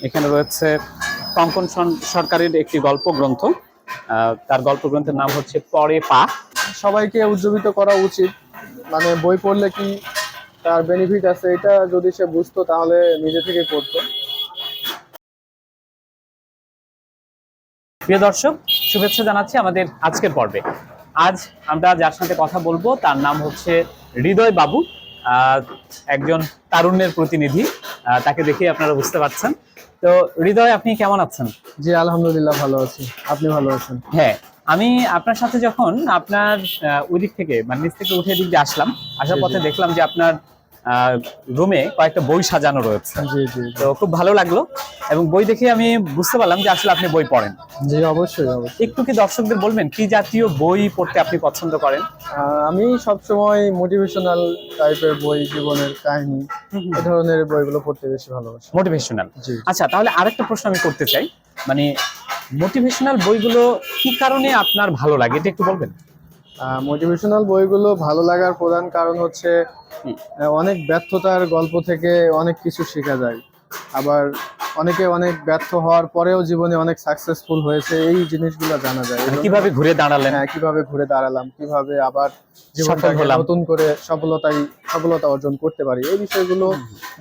এখানে রয়েছে কঙ্কন সরকারের একটি গল্প গ্রন্থ। তার গল্প গ্রন্থের নাম হচ্ছে পরে পা। সবাইকে উজ্জীবিত করা উচিত। মানে বই পড়লে কি তার বেনিফিট আছে, এটা যদি সে বুঝতো তাহলে নিজে থেকে পড়তো। প্রিয় দর্শক, শুভেচ্ছা জানাচ্ছি আমাদের আজকের পর্বে। আজ আমরা যার সাথে কথা বলবো তার নাম হচ্ছে হৃদয় বাবু। একজন তারুণ্যের প্রতিনিধি। তাকে দেখে আপনারা বুঝতে পারছেন। তো হৃদয়, আপনি কেমন আছেন? জি আলহামদুলিল্লাহ ভালো আছি। আপনি ভালো আছেন? হ্যাঁ, আমি আপনার সাথে যখন আপনার ওই দিক থেকে মানে নিচ থেকে উঠে দিক দিয়ে আসার জি পথে জি দেখলাম যে আপনার রুমে কয়েকটা বই সাজানো রয়েছে। জি জি তো খুব ভালো লাগলো এবং বই দেখে আমি বুঝতে পারলাম যে আসলে আপনি বই পড়েন। জি অবশ্যই অবশ্যই। একটু কি দর্শকদের বলবেন কি জাতীয় বই পড়তে আপনি পছন্দ করেন? আমি সবসময় মোটিভেশনাল টাইপের বই, জীবনের কাহিনী, এই ধরনের বইগুলো পড়তে বেশি ভালোবাসি। মোটিভেশনাল। জি। আচ্ছা, তাহলে আরেকটা প্রশ্ন আমি করতে চাই, মানে মোটিভেশনাল বইগুলো কি কারণে আপনার ভালো লাগে এটা একটু বলবেন? মোটিভেশনাল বইগুলো ভালো লাগার প্রধান কারণ হচ্ছে অনেক ব্যর্থতার গল্প থেকে অনেক কিছু শেখা যায়। আবার অনেকে অনেক ব্যর্থ হওয়ার পরেও জীবনে অনেক সাকসেসফুল হয়েছে, এই জিনিসগুলো জানা যায়। মানে কিভাবে ঘুরে দাঁড়ালেন? হ্যাঁ, কিভাবে ঘুরে দাঁড়ালাম, কিভাবে আবার সফল জীবনটাকে হলাম। নতুন করে সফলতা অর্জন করতে পারি, এই বিষয়গুলো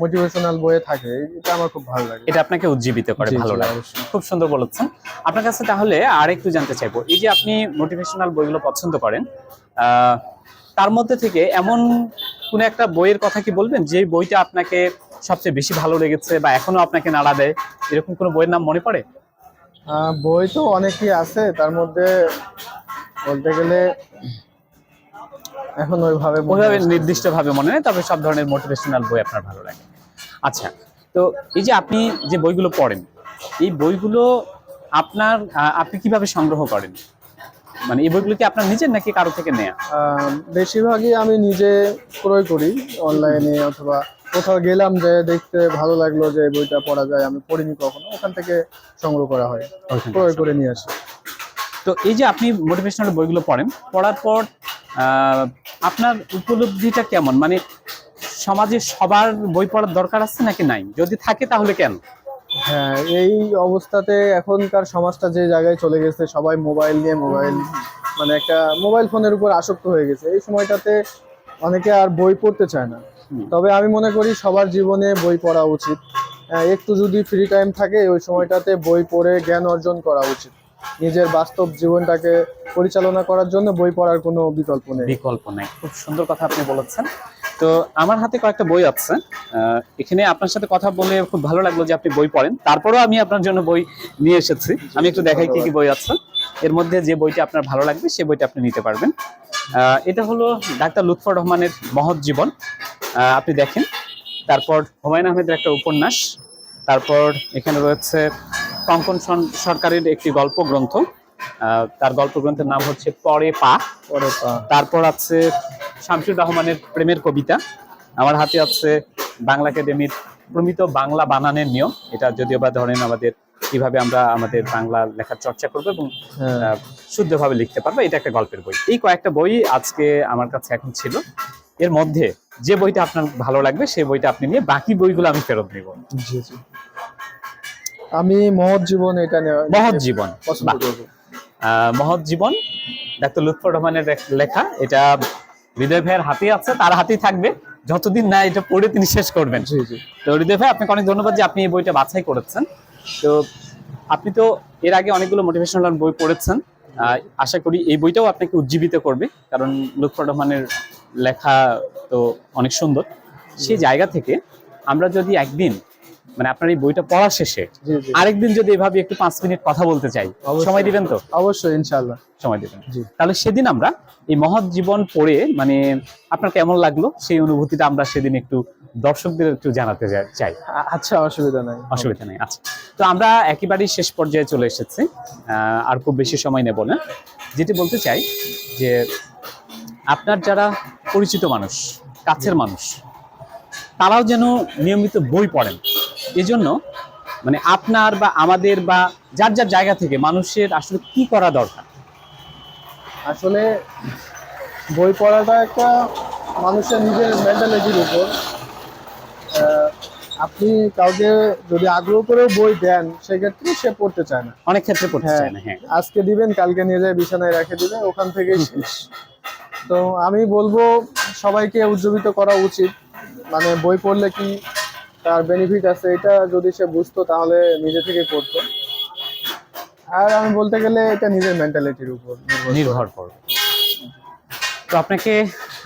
মোটিভেশনাল বইয়ে থাকে। এটা আমার খুব ভালো লাগে। এটা আপনাকে উজ্জীবিত করে, জি, ভালো জি, লাগে। অবশ্যই। খুব সুন্দর বলেছেন। আপনার কাছে তাহলে আর একটু জানতে চাইবো, এই যে আপনি মোটিভেশনাল বইগুলো পছন্দ করেন, তার মধ্যে থেকে এমন কোন একটা বইয়ের কথা কি বলবেন যে বইটা আপনাকে সবচেয়ে বেশি ভালো লেগেছে বা এখনো আপনাকে নাড়া দেয়, এরকম কোনো বইয়ের নাম মনে পড়ে? বই তো অনেকই আছে, তার মধ্যে বলতে গেলে এখন ওইভাবে নির্দিষ্ট ভাবে মনে নেই, তবে সব ধরনের মোটিভেশনাল বই আপনার ভালো লাগে। আচ্ছা, তো এই যে আপনি যে বইগুলো পড়েন, এই বইগুলো আপনি কিভাবে সংগ্রহ করেন? মানে এই বইগুলো কি আপনার নিজের নাকি কারো থেকে নেয়া? বেশিরভাগই আমি নিজে ক্রয় করি, অনলাইনে অথবা কোথাও গেলাম যে দেখতে ভালো লাগলো যে এই বইটা পড়া যায়, আমি পড়িনি কখনো, ওখান থেকে সংগ্রহ করা হয়, ক্রয় করে নিয়ে আসি। তো এই যে আপনি মোটিভেশনাল বইগুলো পড়েন, পড়ার পর আপনার উপলব্ধিটা কেমন? মানে সমাজে সবার বই পড়ার দরকার আছে নাকি নাই? যদি থাকে তাহলে কেন? হ্যাঁ, এই অবস্থাতে এখনকার সমাজটা যে জায়গায় চলে গেছে, সবাই মোবাইল নিয়ে মানে একটা মোবাইল ফোনের উপর আসক্ত হয়ে গেছে। এই সময়টাতে অনেকে আর বই পড়তে চায় না। তবে আমি মনে করি সবার জীবনে বই পড়া উচিত। একটু যদি ফ্রি টাইম থাকে ওই সময়টাতে বই পড়ে জ্ঞান অর্জন করা উচিত। নিজের বাস্তব জীবনটাকে পরিচালনা করার জন্য বই পড়ার কোনো বিকল্প নেই। খুব সুন্দর কথা আপনি বলেছেন। তো আমার হাতে কয়েকটা বই আছে। এখানে আপনার সাথে কথা বলে খুব ভালো লাগলো যে আপনি বই পড়েন। তারপরেও আমি আপনার জন্য বই নিয়ে এসেছি। আমি একটু দেখাই কি কি বই আছে। এর মধ্যে যে বইটা আপনার ভালো লাগবে সেই বইটা আপনি নিতে পারবেন। এটা হলো ডাক্তার লুৎফর রহমানের মহৎ জীবন, আপনি দেখেন। তারপর হুমায়ুন আহমেদের একটা উপন্যাস। তারপর এখানে রয়েছে কঙ্কন সরকারের একটি গল্প গ্রন্থ। তার গল্প গ্রন্থের নাম হচ্ছে পরে পা। তারপর আছে শামসুর রহমানের প্রেমের কবিতা। আমার হাতে আছে বাংলা একাডেমির প্রমিত বাংলা বানানের নিয়ম। এটা যদিও বা ধরেন আমাদের কিভাবে আমরা আমাদের বাংলা লেখার চর্চা করবো এবং শুদ্ধভাবে লিখতে পারবো, এটা একটা গল্পের বই। এই কয়েকটা বই আজকে আমার কাছে এখন ছিল। এর মধ্যে যে বইটা আপনার ভালো লাগবে সেই বইটা আপনি নিয়ে বাকি বইগুলো আমি ফেরত নিব। জি জি, আমি মহৎ জীবন এটা মহৎ জীবন পছন্দ করব। মহৎ জীবন ডাক্তার লুৎফর রহমানের লেখা। এটা হৃদয় ভাইয়ের হাতেই আছে, তার হাতেই থাকবে যতদিন না এটা পড়ে তিনি শেষ করবেন। জি জি। তো হৃদয় ভাই, আপনাকে অনেক ধন্যবাদ যে আপনি এই বইটা বাছাই করেছেন। তো আপনি তো এর আগে অনেকগুলো মোটিভেশনাল বই পড়েছেন, আশা করি এই বইটাও আপনাকে উজ্জীবিত করবে, কারণ লুৎফর রহমানের লেখা তো অনেক সুন্দর। সেই জায়গা থেকে আমরা যদি একদিন মানে আপনার এই বইটা পড়া শেষে আরেকদিন যদি এভাবে একটু 5 মিনিট কথা বলতে চাই, সময় দিবেন তো? অবশ্যই, ইনশাআল্লাহ সময় দিবেন। তাহলে সেদিন আমরা এই মহৎ জীবন পড়ে মানে আপনার কেমন লাগলো সেই অনুভূতিটা আমরা সেদিন একটু দর্শকদের একটু জানাতে চাই। আচ্ছা, অসুবিধা নাই। আচ্ছা, তো আমরা একেবারেই শেষ পর্যায়ে চলে এসেছি, আর খুব বেশি সময় নেব না। যেটি বলতে চাই যে আপনার যারা পরিচিত মানুষ, কাছের মানুষ, তারাও যেন নিয়মিত বই পড়েন। এজন্য মানে আপনার বা আমাদের বা যার যার জায়গা থেকে মানুষের আসলে কি করা দরকার? আসলে বই পড়াটা একটা মানুষের নিজের মেন্টালিটির উপর। আপনি কাউকে যদি আগ্রহ করে বই দেন সেক্ষেত্রে সে পড়তে চায় না। অনেক ক্ষেত্রে পড়তে হ্যাঁ, চায় না। হ্যাঁ, আজকে দিবেন কালকে নিয়ে যায় বিছানায় রেখে দিবে, ওখান থেকেই শেষ। তো আমি বলবো সবাইকে উজ্জীবিত করা উচিত, মানে বই পড়লে কি তার বেনিফিট আছে এটা যদি সে বুঝতো তাহলে নিজে থেকে পড়তো। আর আমি বলতে গেলে এটা নিজের মেন্টালিটির উপর নির্ভর করবে। তো আপনাকে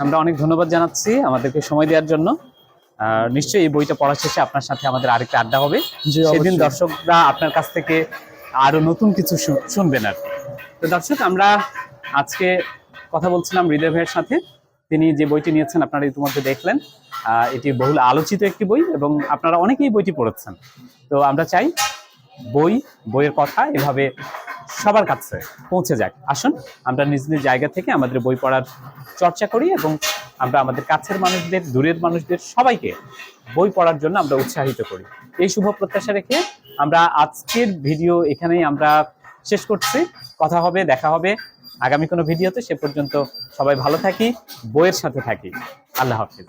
আমরা অনেক ধন্যবাদ জানাচ্ছি আমাদেরকে সময় দেওয়ার জন্য। আর নিশ্চয়ই এই বইটা পড়া শেষে আপনার সাথে আমাদের আরেকটা আড্ডা হবে। জি, সেদিন অবশ্যই। দর্শকরা আপনার কাছ থেকে আরো নতুন কিছু শুনবেন আর কি। তো দর্শক, আমরা আজকে কথা বলছিলাম হৃদয় ভাইয়ের সাথে। তিনি যে বইটি নিয়েছেন আপনারা ইতিমধ্যে দেখলেন। এটি বহুল আলোচিত একটি বই এবং আপনারা অনেকেই বইটি পড়েছেন। তো আমরা চাই বইয়ের কথা এভাবে সবার কাছে পৌঁছে যাক। আসুন আমরা নিজ নিজ জায়গা থেকে আমাদের বই পড়ার চর্চা করি এবং আমরা আমাদের কাছের মানুষদের, দূরের মানুষদের সবাইকে বই পড়ার জন্য আমরা উৎসাহিত করি। এই শুভ প্রত্যাশা রেখে আমরা আজকের ভিডিও এখানেই আমরা শেষ করছি। কথা হবে, দেখা হবে আগামী কোনো ভিডিওতে। সে পর্যন্ত সবাই ভালো থাকি, বইয়ের সাথে থাকি। আল্লাহ হাফিজ।